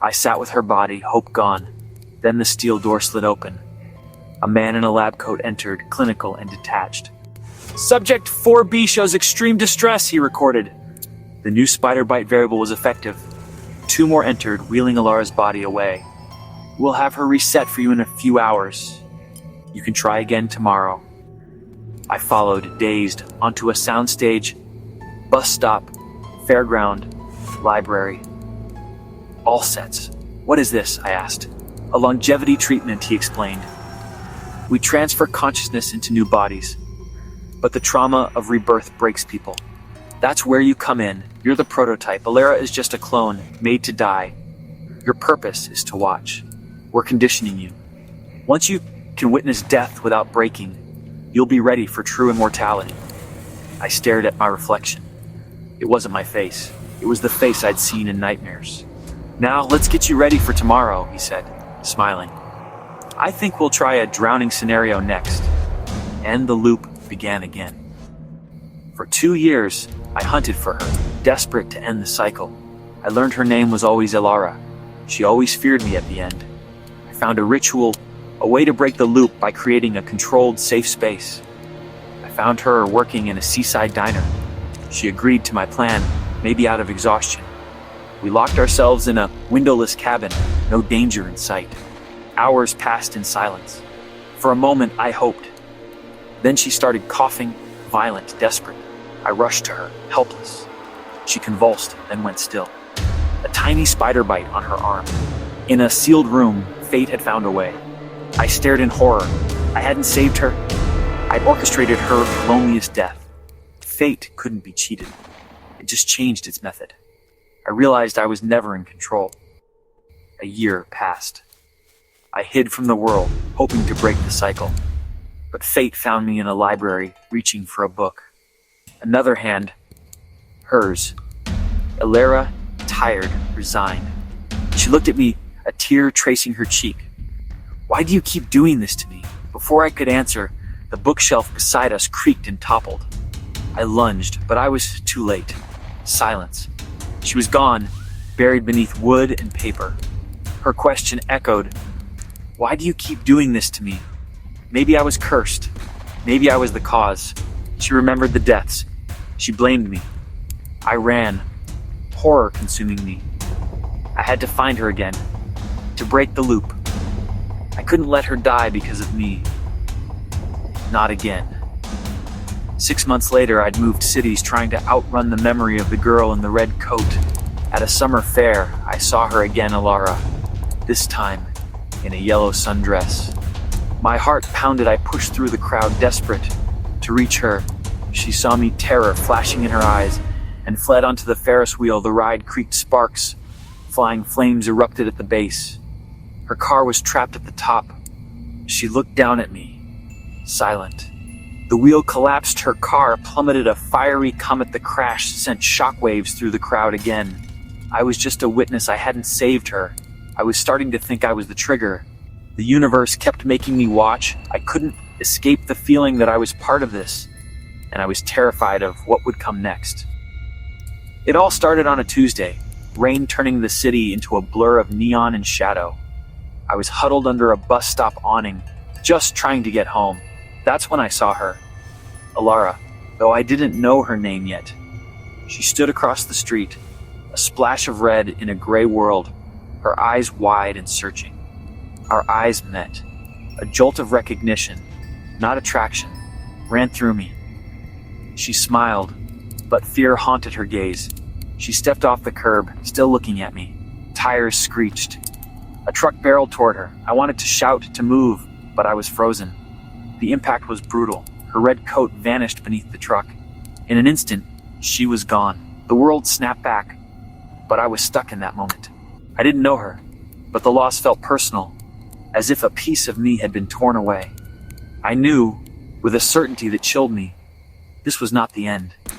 I sat with her body, hope gone. Then the steel door slid open. A man in a lab coat entered, clinical and detached. "Subject 4B shows extreme distress," he recorded. The new spider bite variable was effective. 2 more entered, wheeling Alara's body away. "We'll have her reset for you in a few hours. You can try again tomorrow." I followed, dazed, onto a soundstage, bus stop, fairground, library. All sets. "What is this?" I asked. "A longevity treatment," he explained. "We transfer consciousness into new bodies. But the trauma of rebirth breaks people. That's where you come in. You're the prototype. Alara is just a clone, made to die. Your purpose is to watch. We're conditioning you. Once you can witness death without breaking, you'll be ready for true immortality." I stared at my reflection. It wasn't my face. It was the face I'd seen in nightmares. "Now, let's get you ready for tomorrow," he said, smiling. "I think we'll try a drowning scenario next." And the loop began again. For 2 years, I hunted for her, desperate to end the cycle. I learned her name was always Alara. She always feared me at the end. I found a ritual, a way to break the loop by creating a controlled, safe space. I found her working in a seaside diner. She agreed to my plan, maybe out of exhaustion. We locked ourselves in a windowless cabin, no danger in sight. Hours passed in silence. For a moment, I hoped. Then she started coughing, violent, desperate. I rushed to her, helpless. She convulsed, then went still. A tiny spider bite on her arm. In a sealed room, fate had found a way. I stared in horror. I hadn't saved her. I'd orchestrated her loneliest death. Fate couldn't be cheated. It just changed its method. I realized I was never in control. A year passed. I hid from the world, hoping to break the cycle. But fate found me in a library, reaching for a book. Another hand, hers. Alara, tired, resigned. She looked at me, a tear tracing her cheek. "Why do you keep doing this to me?" Before I could answer, the bookshelf beside us creaked and toppled. I lunged, but I was too late. Silence. She was gone, buried beneath wood and paper. Her question echoed, "Why do you keep doing this to me?" Maybe I was cursed. Maybe I was the cause. She remembered the deaths. She blamed me. I ran, horror consuming me. I had to find her again, to break the loop. I couldn't let her die because of me. Not again. 6 months later, I'd moved cities trying to outrun the memory of the girl in the red coat. At a summer fair, I saw her again, Alara. This time, in a yellow sundress. My heart pounded. I pushed through the crowd, desperate to reach her. She saw me, terror flashing in her eyes, and fled onto the Ferris wheel. The ride creaked, sparks. Flying flames erupted at the base. Her car was trapped at the top. She looked down at me, silent. The wheel collapsed. Her car plummeted. A fiery comet. The crash sent shockwaves through the crowd again. I was just a witness. I hadn't saved her. I was starting to think I was the trigger. The universe kept making me watch. I couldn't escape the feeling that I was part of this, and I was terrified of what would come next. It all started on a Tuesday, rain turning the city into a blur of neon and shadow. I was huddled under a bus stop awning, just trying to get home. That's when I saw her. Alara, though I didn't know her name yet. She stood across the street, a splash of red in a gray world, her eyes wide and searching. Our eyes met. A jolt of recognition, not attraction, ran through me. She smiled, but fear haunted her gaze. She stepped off the curb, still looking at me. Tires screeched. A truck barreled toward her. I wanted to shout, to move, but I was frozen. The impact was brutal. Her red coat vanished beneath the truck. In an instant, she was gone. The world snapped back, but I was stuck in that moment. I didn't know her, but the loss felt personal, as if a piece of me had been torn away. I knew, with a certainty that chilled me, this was not the end.